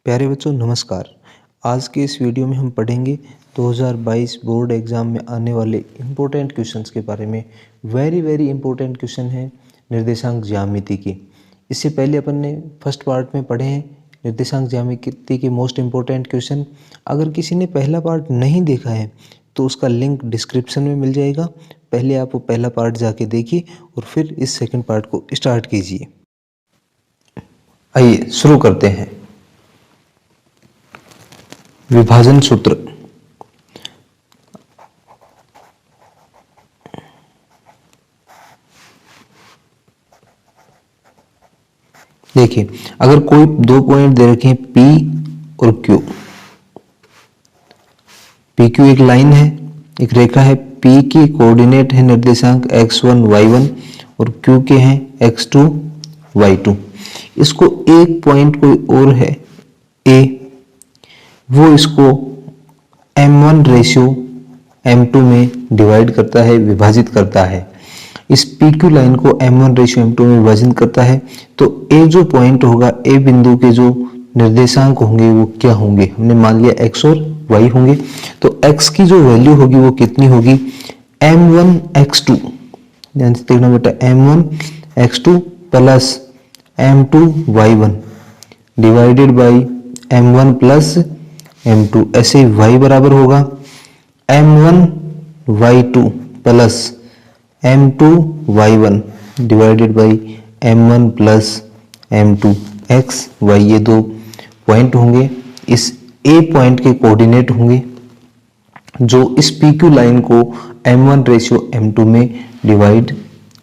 प्यारे बच्चों नमस्कार। आज के इस वीडियो में हम पढ़ेंगे 2022 बोर्ड एग्ज़ाम में आने वाले इम्पोर्टेंट क्वेश्चंस के बारे में। वेरी इम्पोर्टेंट क्वेश्चन है निर्देशांक ज्यामिति की। इससे पहले अपन ने फर्स्ट पार्ट में पढ़े हैं निर्देशांक ज्यामिति के मोस्ट इम्पोर्टेंट क्वेश्चन। अगर किसी ने पहला पार्ट नहीं देखा है तो उसका लिंक डिस्क्रिप्शन में मिल जाएगा। पहले आप वो पहला पार्ट जाके देखिए और फिर इस सेकेंड पार्ट को स्टार्ट कीजिए। आइए शुरू करते हैं। विभाजन सूत्र। देखिए, अगर कोई दो पॉइंट दे रखे हैं P और Q। PQ एक लाइन है, एक रेखा है। P की कोऑर्डिनेट है निर्देशांक x1 y1 और Q के हैं x2 y2। इसको एक पॉइंट कोई और है A, वो इसको m1 रेशियो m2 में डिवाइड करता है, विभाजित करता है। इस PQ लाइन को m1 रेशियो m2 में विभाजित करता है। तो A जो पॉइंट होगा, A बिंदु के जो निर्देशांक होंगे वो क्या होंगे? हमने मान लिया x और y होंगे। तो x की जो वैल्यू होगी वो कितनी होगी? m1 x2, ध्यान से देखना बेटा, m1 x2 plus m2 y1 divided by m1 plus m2। ऐसे y बराबर होगा m1 y2 plus m2 y1 divided by m1 plus m2 x y। ये दो पॉइंट होंगे, इस A पॉइंट के कोऑर्डिनेट होंगे जो इस PQ लाइन को m1 रेशियो m2 में डिवाइड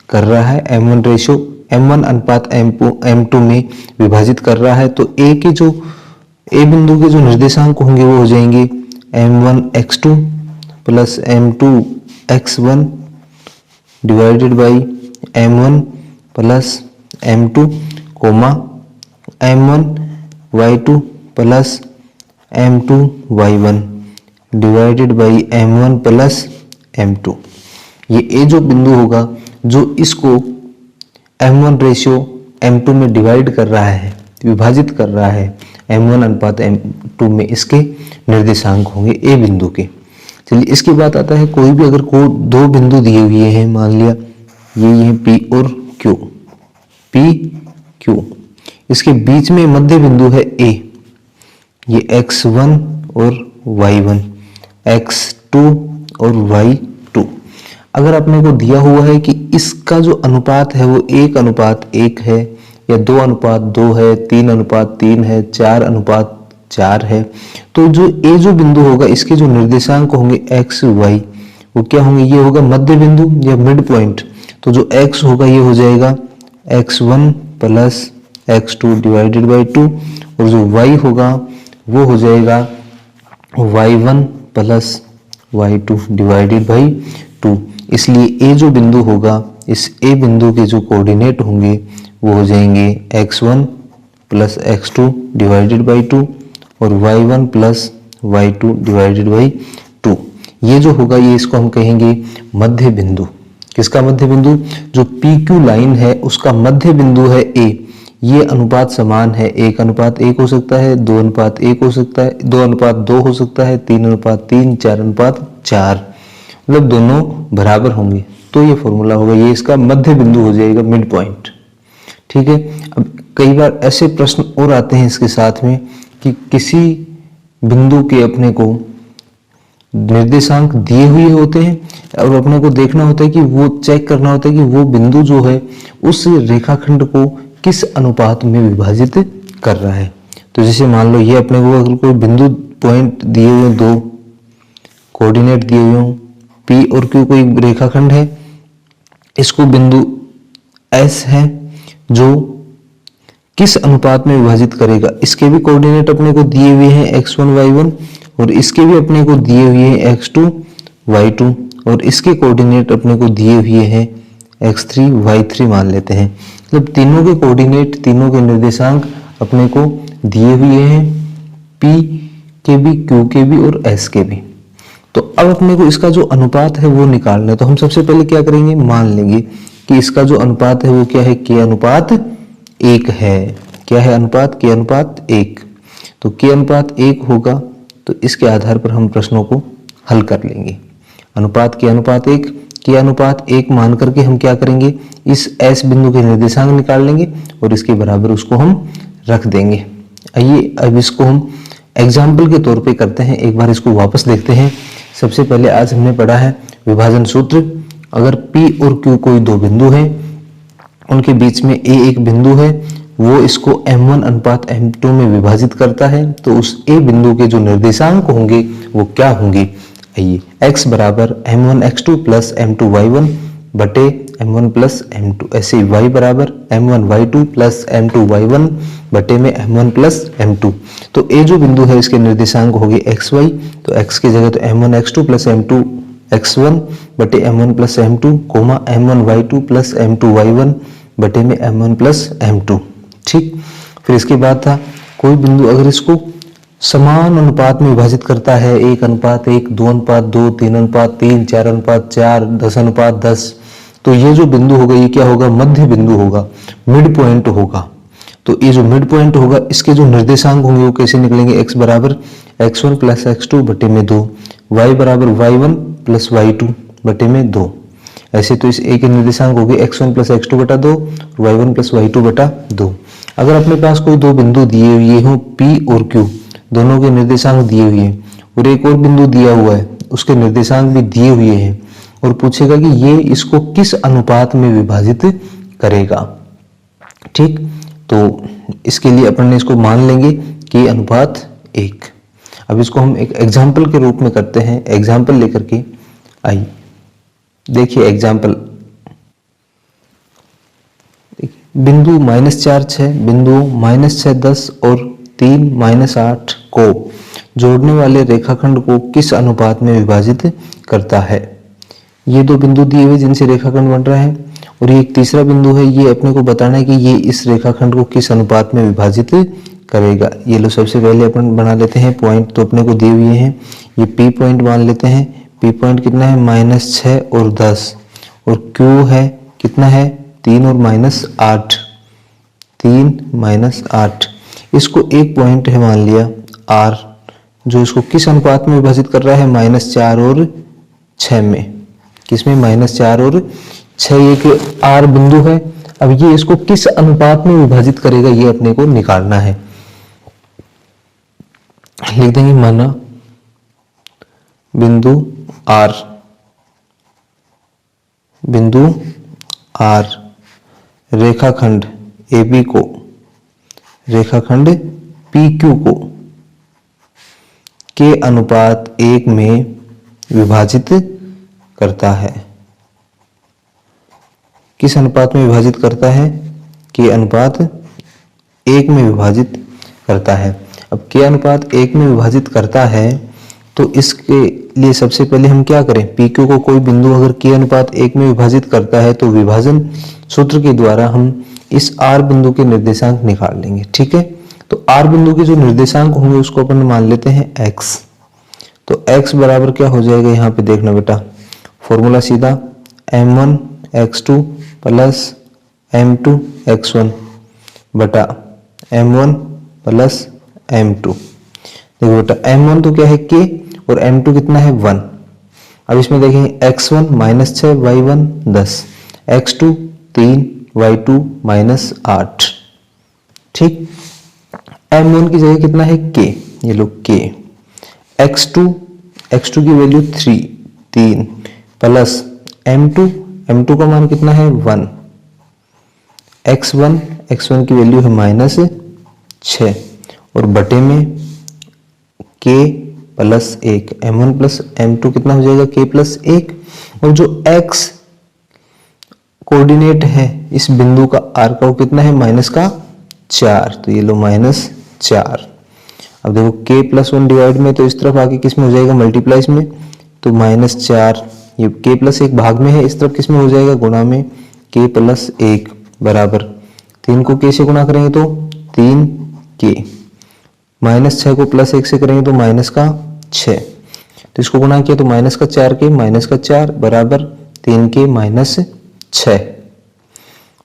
कर रहा है, m1 रेशियो m1 अनुपात m2 में विभाजित कर रहा है। तो A बिंदु के जो निर्देशांक होंगे वो हो जाएंगे m1 x2 plus m2 x1 divided by m1 plus m2 comma m1 y2 plus m2 y1 divided by m1 plus m2। ये A जो बिंदु होगा जो इसको m1 रेशियो m2 में डिवाइड कर रहा है, विभाजित कर रहा है, m1 अनुपात m2 में इसके निर्देशांक होंगे A बिंदु के। चलिए इसके बाद आता है, कोई भी अगर दो बिंदु दिए हुए हैं, मान लिया ये P और Q, P Q, इसके बीच में मध्य बिंदु है A, ये x1 और y1, x2 और y2। अगर अपने को दिया हुआ है कि इसका जो अनुपात है वो 1:1 है या 2:2 है, 3:3 है, 4:4 है, तो जो A जो बिंदु होगा इसके जो निर्देशांक होंगे x y वो क्या होंगे? ये होगा मध्य बिंदु या मिड पॉइंट। तो जो x होगा ये हो जाएगा x1 plus x2 divided by 2 और जो y होगा वो हो जाएगा y1 plus y2 divided by 2। इसलिए A जो बिंदु होगा, इस A बिंदु के जो कोऑर्डिनेट होंगे वो हो जाएंगे x1 plus x2 divided by 2 और y1 plus y2 divided by 2। ये जो होगा ये इसको हम कहेंगे मध्य बिंदु। किसका मध्य बिंदु? जो PQ लाइन है उसका मध्य बिंदु है A। ये अनुपात समान है, 1:1 हो सकता है, 2:1 हो सकता है, 2:2 हो सकता है, 3:3, 4:4, मतलब दोनों बराबर होंगे। तो ये फॉर्मूला होगा, ये इसका मध्य बिंदु हो जाएगा, मिड पॉइंट। ठीक है। अब कई बार ऐसे प्रश्न और आते हैं इसके साथ में कि किसी बिंदु के अपने को निर्देशांक दिए हुए होते हैं और अपने को देखना होता है कि वो चेक करना होता है कि वो बिंदु जो है उस रेखाखंड को किस अनुपात में विभाजित कर रहा है। तो जैसे मान लो ये अपने को अगर कोई बिंदु पॉइंट दिए हुए, दो कोऑर्डिनेट दिए हुए हों, P और Q कोई रेखाखंड है, इसको बिंदु S है जो किस अनुपात में विभाजित करेगा। इसके भी कोऑर्डिनेट अपने को दिए हुए हैं x1 y1 और इसके भी अपने को दिए हुए हैं x2 y2 और इसके कोऑर्डिनेट अपने को दिए हुए हैं x3 y3 मान लेते हैं। मतलब तीनों के कोऑर्डिनेट, तीनों के निर्देशांक अपने को दिए हुए हैं, P के भी, Q के भी और S के भी। तो अब अपने को इसका जो अनुपात है वो निकालना है। तो हम सबसे पहले क्या करेंगे? मान लेंगे कि इसका जो अनुपात है वो क्या है? K अनुपात 1 है। क्या है अनुपात? K अनुपात 1। तो k अनुपात 1 होगा, तो इसके आधार पर हम प्रश्नों को हल कर लेंगे। अनुपात k अनुपात 1, k अनुपात 1 मान करके हम क्या करेंगे, इस S बिंदु के निर्देशांक निकाल लेंगे और इसके बराबर उसको हम रख देंगे। आइए अब इसको हम एग्जाम्पल के तौर पे करते हैं, एक बार इसको वापस देखते हैं। सबसे पहले आज हमने पढ़ा है विभाजन सूत्र। अगर P और Q कोई दो बिंदु हैं, उनके बीच में A एक बिंदु है, वो इसको M1 अनुपात M2 में विभाजित करता है, तो उस A बिंदु के जो निर्देशांक होंगे वो क्या होंगे। आइए, x बराबर M1 x2 plus M2 y1 बटे M1 प्लस M2, ऐसे y बराबर M1 y2 plus M2 y1 बटे में M1 प्लस M2। तो A जो बिंदु है इसके निर्देशांक होंगे xy, तो x की जगह तो M1 x2 plus M2 x1 बटे M1 plus M2 comma M1 y2 plus M2 y1 बटे में M1 प्लस M2। ठीक, फिर इसके बाद था कोई बिंदु अगर इसको समान अनुपात में विभाजित करता है, 1 अनुपात 1, 2 अनुपात 2, 3 अनुपात 3, 4 अनुपात 4, 10 अनुपात 10, तो ये जो बिंदु होगा ये क्या होगा, मध्य बिंदु होगा, मिड पॉइंट होगा। तो ये जो मिड पॉइंट होगा इसके जो निर्देशांक होंगे वो कैसे निकलेंगे, x बराबर x1 प्लस x2 बटे में 2, y बराबर y1 प्लस y2 बटे में 2। ऐसे तो इस a के निर्देशांक हो गए x1 प्लस x2 बटा 2, y1 प्लस y2 बटा 2। अगर अपने पास कोई दो बिंदु दिए हुए हों P और Q, दोनों के निर्देशांक दिए हुए हैं और एक और बिंदु दिया हुआ है उसके निर्देशांक भी दिए हुए हैं, और पूछेगा कि ये इसको किस अनुपात में विभाजित करेगा। ठीक, तो इसके लिए अपन ने इसको मान लेंगे कि अनुपात 1। अब इसको हम एक एग्जाम्पल के रूप में करते हैं। एग्जाम्पल लेकर के आइए, देखिए एग्जाम्पल, बिंदु -4 6, बिंदु -6 10 और 3 -8 को जोड़ने वाले रेखाखंड को किस अनुपात में विभाजित करता है। ये दो बिंदु दिए हुए जिनसे रेखाखंड बन रहा है, और ये एक तीसरा बिंदु है, ये अपने को बताना है कि ये इस रेखाखंड को किस अनुपात में विभाजित करेगा। ये लो सबसे पहले अपन बना लेते हैं पॉइंट, तो अपने को दिए हुए हैं, ये P पॉइंट मान लेते हैं। P पॉइंट कितना है, -6 और 10, और Q है कितना है, 3 और -8, 3 -8। इसको एक पॉइंट है मान लिया R, जो इसको किस अनुपात में विभाजित कर रहा है, -4 और 6 में। किसमें, -4 और 6, एक R बिंदु है। अब ये इसको किस अनुपात में विभाजित करेगा ये अपने को निकालना है। लिख देंगे माना बिंदु R रेखाखंड AB को, रेखाखंड PQ को के अनुपात 1 में विभाजित करता है। किस अनुपात में विभाजित करता है, के अनुपात 1 में विभाजित करता है। अब के अनुपात 1 में विभाजित करता है, तो इसके लिए सबसे पहले हम क्या करें, PQ को कोई बिंदु अगर के अनुपात 1 में विभाजित करता है तो विभाजन सूत्र के द्वारा हम इस R बिंदु के निर्देशांक निकाल लेंगे। ठीक है, तो R बिंदु के जो निर्देशांक होंगे उसको अपन मान लेते हैं x। तो x बराबर क्या हो जाएगा, यहाँ पे देखना बेटा, फॉर्मूला सीधा M1 x2 plus M2 x1 बटा M1 प्लस M2। देखो बेटा, M1 तो क्या है k, और M2 कितना है 1। अब इसमें देखेंगे x1 -6 y1 10, x2 3 y2 -8। ठीक, M1 की जगह कितना है k, ये लो k, x2 की वैल्यू 3 प्लस M2 का मान कितना है 1, x1 की वैल्यू है -6, और बटे में k plus 1, M1 plus M2 कितना हो जाएगा, k प्लस 1, और जो x कोऑर्डिनेट है इस बिंदु का R का वो कितना है, -4, तो ये लो -4। अब देखो k प्लस 1 डिवाइड में, तो इस तरफ आके किस में हो जाएगा, मल्टीप्लाइज में, तो -4, ये k प्लस 1 भाग में है, इस तरफ किस में हो जाएगा, गुणा में, k प्लस 1 बराबर 3 को k से गुणा करेंगे तो 3k, -6 को +1 से करेंगे तो -6, तो इसको गुणा किया तो -4k बराबर 3k -6।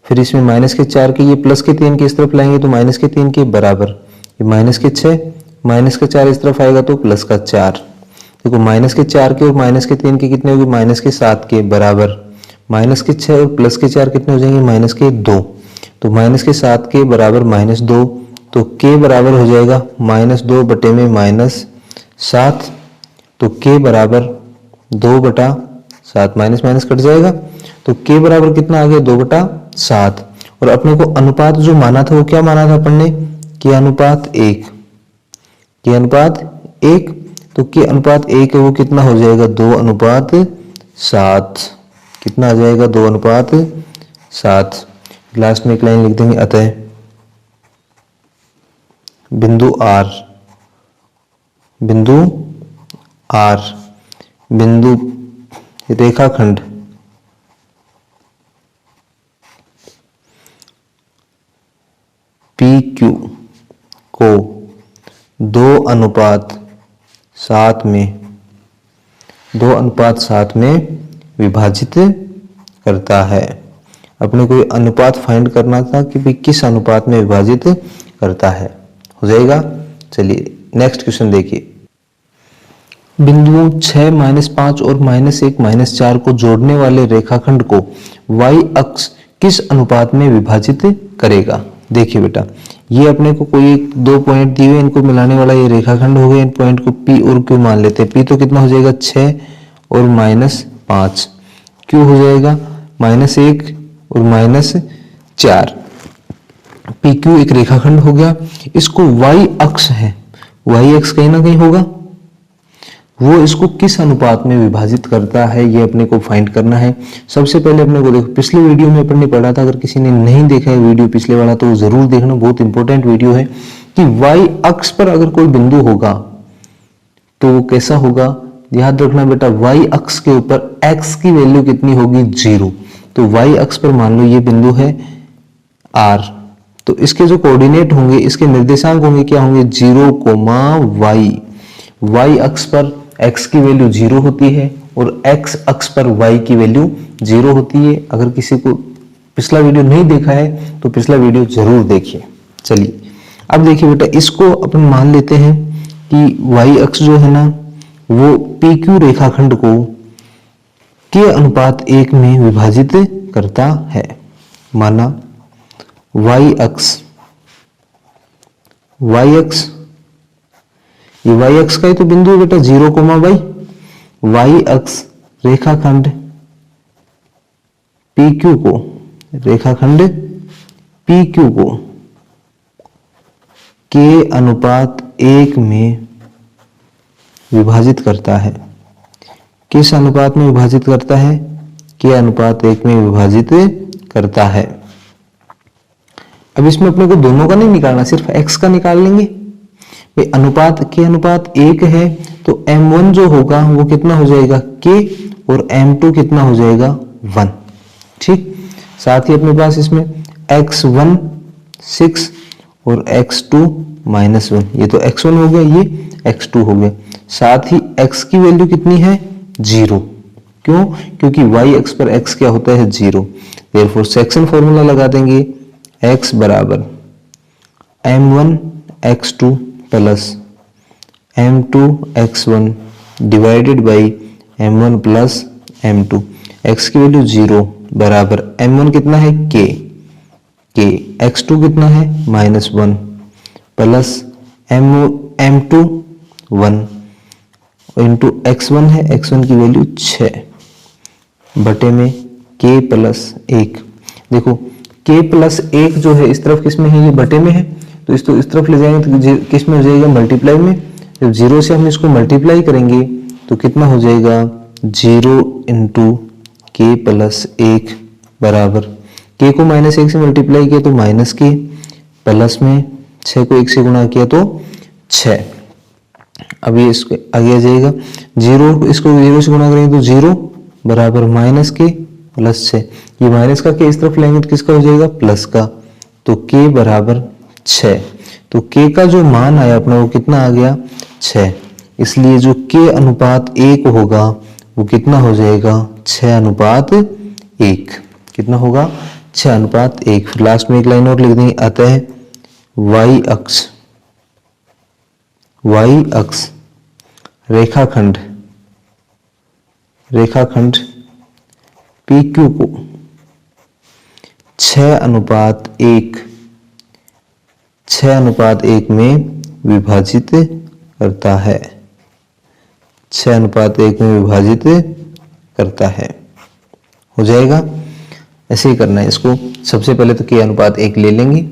फिर इसमें -4k ये +3 के इस तरफ लाएंगे तो -3k बराबर ये -6 माइनस का 4 इस तरफ आएगा तो प्लस का 4। देखो माइनस के 4 के और माइनस के 3 के कितने होगी, माइनस के 7 के बराबर। माइनस के 6 और प्लस के 4 कितने हो जाएंगे, माइनस के 2। तो माइनस के 7 के बराबर -2, तो के बराबर हो जाएगा -2 बटे में -7। तो के बराबर 2/7, माइनस माइनस कट जाएगा। तो के बराबर कितना आ गया, 2/7। और अपने को अनुपात जो माना था वो क्या माना था अपन ने, के अनुपात 1। के अनुपात 1, तो के अनुपात 1 है वो कितना हो जाएगा, 2/7। कितना आ जाएगा, 2/7। लास्ट में एक लाइन लिख देंगे, अतः बिंदु आर बिंदु रेखाखंड PQ को 2/7 में विभाजित करता है। अपने को अनुपात फाइंड करना था कि भाई किस अनुपात में विभाजित करता है, हो जाएगा। चलिए नेक्स्ट क्वेश्चन देखिए। बिंदुओं 6, -5 और -1, -4 को जोड़ने वाले रेखाखंड को y अक्ष किस अनुपात में विभाजित करेगा। देखिए बेटा, ये अपने को कोई एक 2 पॉइंट दिए हुए, इनको मिलाने वाला ये रेखाखंड हो गया। इन पॉइंट को P और Q मान लेते हैं। P तो कितना हो जाएगा, 6 और -5। Q हो जाएगा -1 और -4। PQ एक रेखाखंड हो गया। इसको y अक्ष है, y अक्ष कहीं ना कहीं होगा, वो इसको किस अनुपात में विभाजित करता है ये अपने को फाइंड करना है। सबसे पहले अपने को देखो, पिछले वीडियो में अपन ने पढ़ा था, अगर किसी ने नहीं देखा है वीडियो पिछले वाला तो जरूर देखना, बहुत इंपॉर्टेंट वीडियो है, कि y अक्ष पर अगर कोई बिंदु होगा तो वो कैसा होगा। याद रखना बेटा, y अक्ष के ऊपर x की वैल्यू कितनी होगी, 0। तो y अक्ष पर मान लो ये बिंदु है r, तो इसके जो कोऑर्डिनेट होंगे, इसके निर्देशांक होंगे, क्या होंगे, 0, y अक्ष पर x की वैल्यू 0 होती है और x अक्ष पर y की वैल्यू 0 होती है। अगर किसी को पिछला वीडियो नहीं देखा है तो पिछला वीडियो जरूर देखिए। चलिए अब देखिए बेटा, इसको अपन मान लेते हैं कि y अक्ष जो है ना वो PQ रेखाखंड को के अनुपात 1 में विभाजित करता है। माना y अक्ष ये y अक्ष का ही तो बिंदु है बेटा, 0, y अक्ष रेखाखंड PQ को के अनुपात 1 में विभाजित करता है। किस अनुपात में विभाजित करता है, के अनुपात 1 में विभाजित करता है। अब इसमें अपने को दोनों का नहीं निकालना, सिर्फ x का निकाल लेंगे। अनुपात के अनुपात 1 है तो m1 जो होगा वो कितना हो जाएगा, k, और m2 कितना हो जाएगा, 1। ठीक, साथ ही अपने पास इसमें x1 6 और x2 -1, ये तो x1 हो गया, ये x2 हो गया। साथ ही x की वैल्यू कितनी है, 0। क्यों, क्योंकि y अक्ष पर x क्या होता है, 0। देयरफॉर सेक्शन फॉर्मूला लगा देंगे, x बराबर m1 x2 plus m2 x1 divided by m1 plus m2। x की वैल्यू 0 बराबर m1 कितना है, k, x2 कितना है, -1 प्लस m2 1 इंटू x1 है, x1 की वैल्यू 6 बटे में k प्लस 1। देखो k प्लस 1 जो है इस तरफ किस में है, ये बटे में है, तो इसको इस तरफ ले जाएंगे तो किस में हो जाएगा, मल्टीप्लाई में। जब 0 से हम इसको मल्टीप्लाई करेंगे तो कितना हो जाएगा, 0 इंटू के प्लस 1 बराबर k को -1 से मल्टीप्लाई किया तो -k, प्लस में 6 को 1 से गुणा किया तो 6। अब ये इसको आगे आ जाएगा, 0 इसको 0 से गुणा करेंगे तो 0 बराबर -k प्लस 6। ये माइनस का k इस तरफ लेंगे तो किसका हो जाएगा, प्लस का। तो k बराबर 6। तो k का जो मान आया अपना वो कितना आ गया, 6। इसलिए जो k अनुपात 1 होगा वो कितना हो जाएगा, 6:1। कितना होगा, 6:1। फिर लास्ट में एक लाइन और लिख देंगे, अतः y अक्ष वाई अक्ष रेखाखंड पी क्यू को 6:1 में विभाजित करता है। 6:1 में विभाजित करता है। हो जाएगा। ऐसे ही करना है इसको। सबसे पहले तो k/1 ले लेंगे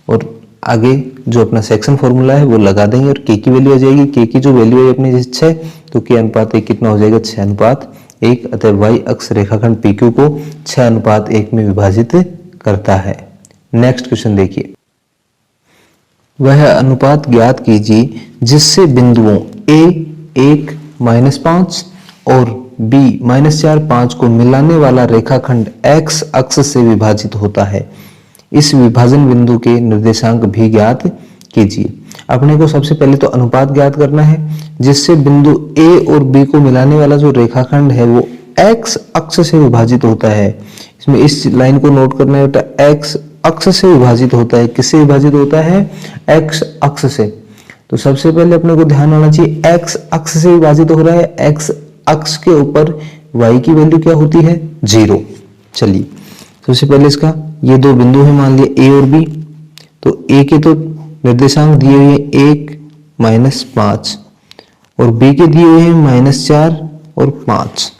और आगे जो अपना सेक्शन फॉर्मूला है वो लगा देंगे और k की वैल्यू आ जाएगी। k की जो वैल्यू है अपनी 6, तो k/1 कितना हो जाएगा? 6:1। अतः y अक्ष रेखाखंड PQ को 6:1 में विभाजित करता है। नेक्स्ट क्वेश्चन देखिए। वह अनुपात ज्ञात कीजिए जिससे बिंदुओं A 1 -5 और B -4 5 को मिलाने वाला रेखाखंड x अक्ष से विभाजित होता है। इस विभाजन बिंदु के निर्देशांक भी ज्ञात कीजिए। अपने को सबसे पहले तो अनुपात ज्ञात करना है जिससे बिंदु A और B को मिलाने वाला जो रेखाखंड है वो x अक्ष से विभाजित होता है। इसमें इस लाइन को नोट करना है बेटा, x अक्ष से विभाजित होता है। किससे विभाजित होता है? x अक्ष से। तो सबसे पहले अपने को ध्यान होना चाहिए x अक्ष से विभाजित हो रहा है। x अक्ष के ऊपर y की वैल्यू क्या होती है? 0। चलिए सबसे पहले इसका ये दो बिंदु है मान लिया A और B। तो A के तो निर्देशांक दिए हुए हैं 1 -5 और B के दिए हुए हैं -4 और 5।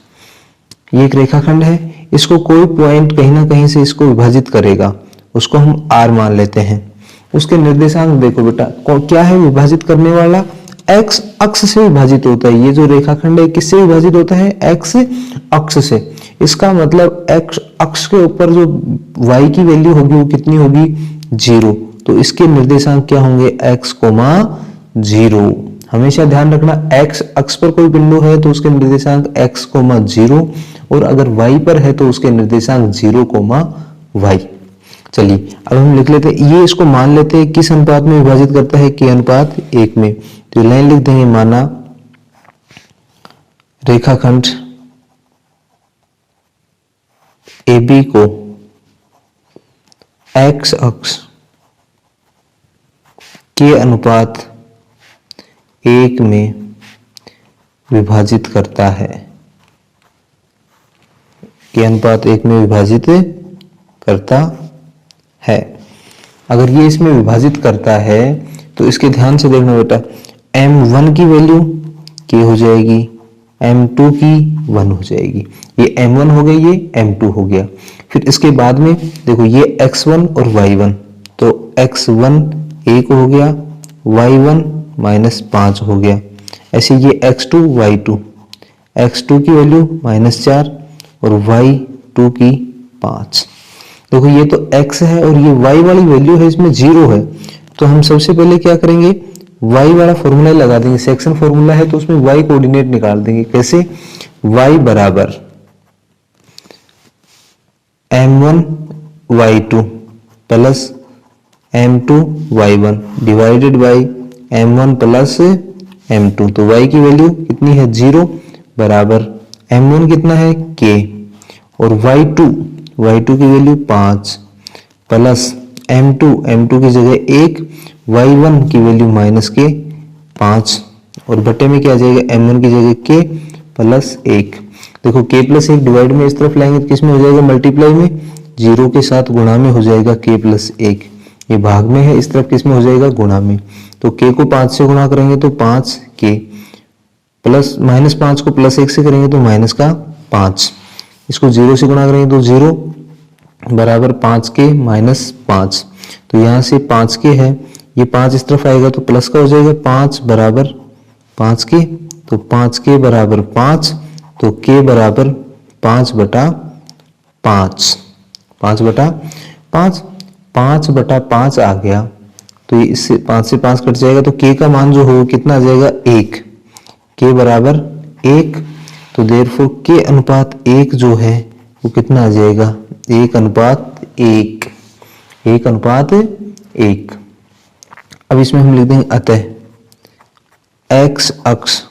ये एक रेखाखंड है। इसको कोई पॉइंट कहीं ना कहीं से इसको विभाजित करेगा, उसको हम R मान लेते हैं। उसके निर्देशांक देखो बेटा, क्या है विभाजित करने वाला? x अक्ष से विभाजित होता है। ये जो रेखाखंड है किससे विभाजित होता है? x अक्ष से। इसका मतलब x अक्ष के ऊपर जो y की वैल्यू होगी वो कितनी होगी? 0। तो इसके निर्देशांक क्या होंगे? x, 0। हमेशा ध्यान रखना x अक्ष पर कोई बिंदु है तो उसके निर्देशांक x, 0 और अगर y पर है तो उसके निर्देशांक 0, y। चलिए अब हम लिख लेते हैं, ये इसको मान लेते हैं किस अनुपात में विभाजित करता है? k/1 में। तो लाइन लिख देंगे, माना रेखाखंड AB को x अक्ष k/1 में विभाजित करता है। k/1 में विभाजित करता है। अगर ये इसमें विभाजित करता है तो इसके ध्यान से देखना बेटा, m1 की वैल्यू k हो जाएगी, m2 की 1 हो जाएगी। ये m1 हो गई, ये m2 हो गया। फिर इसके बाद में देखो ये x1 और y1, तो x1 1 हो गया, y1 -5 हो गया। ऐसे ये x2 y2, x2 की वैल्यू -4 और y2 की 5। देखो ये तो x है और ये y वाली वैल्यू है, इसमें 0 है। तो हम सबसे पहले क्या करेंगे? y वाला फॉर्मूला लगा देंगे। सेक्शन फॉर्मूला है तो उसमें y कोऑर्डिनेट निकाल देंगे। कैसे? y बराबर m1 y2 plus m2 y1 divided by m1 plus m2। तो y की वैल्यू कितनी है? 0 बराबर m1 कितना है? k और y2 की वैल्यू 5 प्लस m2 की जगह 1, y1 की वैल्यू -k 5 और बटे में क्या आ जाएगा? m1 की जगह k प्लस 1। देखो k प्लस 1 डिवाइड में इस तरफ लाएंगे तो किस में हो जाएगा? मल्टीप्लाई में, 0 के साथ गुणा में हो जाएगा k प्लस 1। ये भाग में है, इस तरफ किस में हो जाएगा? गुणा में। तो k को 5 से गुणा करेंगे तो 5k प्लस -5 को +1 से करेंगे तो -5। इसको 0 से गुणा करेंगे तो 0 बराबर 5k -5। तो यहाँ से 5k है, ये 5 इस तरफ आएगा तो प्लस का हो जाएगा, 5 बराबर 5k। तो 5k बराबर 5, तो k बराबर 5/5। 5/5, 5/5 आ गया। तो ये इससे 5 से 5 कट जाएगा तो k का मान जो हो कितना आ जाएगा? 1। k बराबर 1। तो देयरफॉर k/1 जो है वो कितना आ जाएगा? 1/1। 1/1। अब इसमें हम लिख देंगे, अतः x अक्ष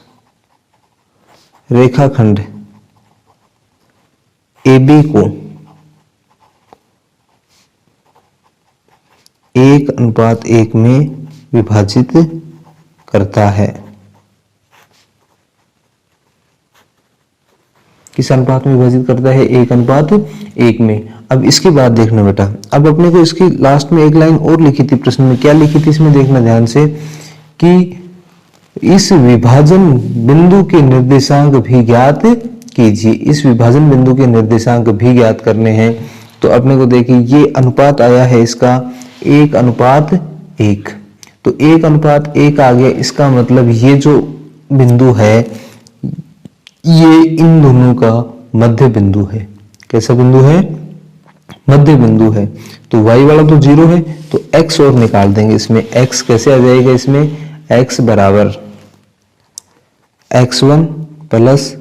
रेखाखंड AB को 1/1 में विभाजित करता है। किस अनुपात में विभाजित करता है? 1:1 में। अब इसके बाद देखना बेटा, अब अपने को इसकी लास्ट में एक लाइन और लिखी थी प्रश्न में, क्या लिखी थी इसमें देखना ध्यान से, कि इस विभाजन बिंदु के निर्देशांक भी ज्ञात कीजिए। इस विभाजन बिंदु के निर्देशांक भी ज्ञात करने हैं। तो अपने को देखिए ये अनुपात आया है इसका 1:1। तो 1:1 आ गया, इसका मतलब ये जो बिंदु है ये इन दोनों का मध्य बिंदु है। कैसा बिंदु है? मध्य बिंदु है। तो y वाला तो 0 है, तो x और निकाल देंगे इसमें। x कैसे आ जाएगा इसमें? x बराबर x1 प्लस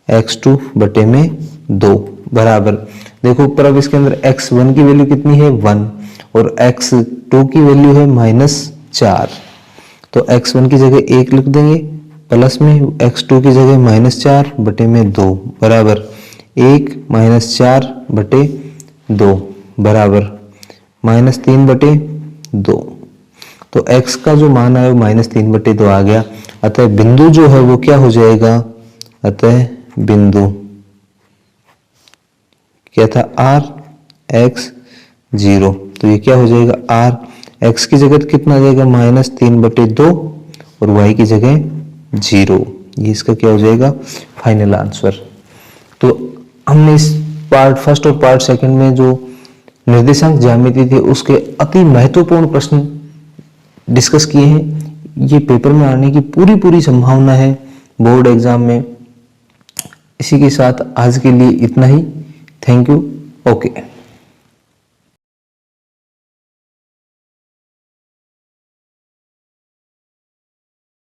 x2 बटे में 2 बराबर, देखो ऊपर अब इसके अंदर x1 की वैल्यू कितनी है? 1 और x2 की वैल्यू है -4। तो x1 की जगह 1 लिख देंगे प्लस में x2 की जगह -4 बटे में 2 बराबर 1 -4 बटे 2 बराबर -3 बटे 2। तो x का जो मान आया वो -3 बटे 2 आ गया। अतः बिंदु जो है वो क्या हो जाएगा? अतः बिंदु क्या था? r(x0). तो ये क्या हो जाएगा? r x की जगह कितना आ जाएगा? -3 बटे 2 और y की जगह 0। ये इसका क्या हो जाएगा? Final answer. तो हमने इस पार्ट फर्स्ट और पार्ट सेकंड में जो निर्देशांक ज्यामिति थे उसके अति महत्वपूर्ण प्रश्न डिस्कस किए हैं। ये पेपर में आने की पूरी संभावना है बोर्ड एग्जाम में। इसी के साथ आज के लिए इतना ही। Thank you. ओके।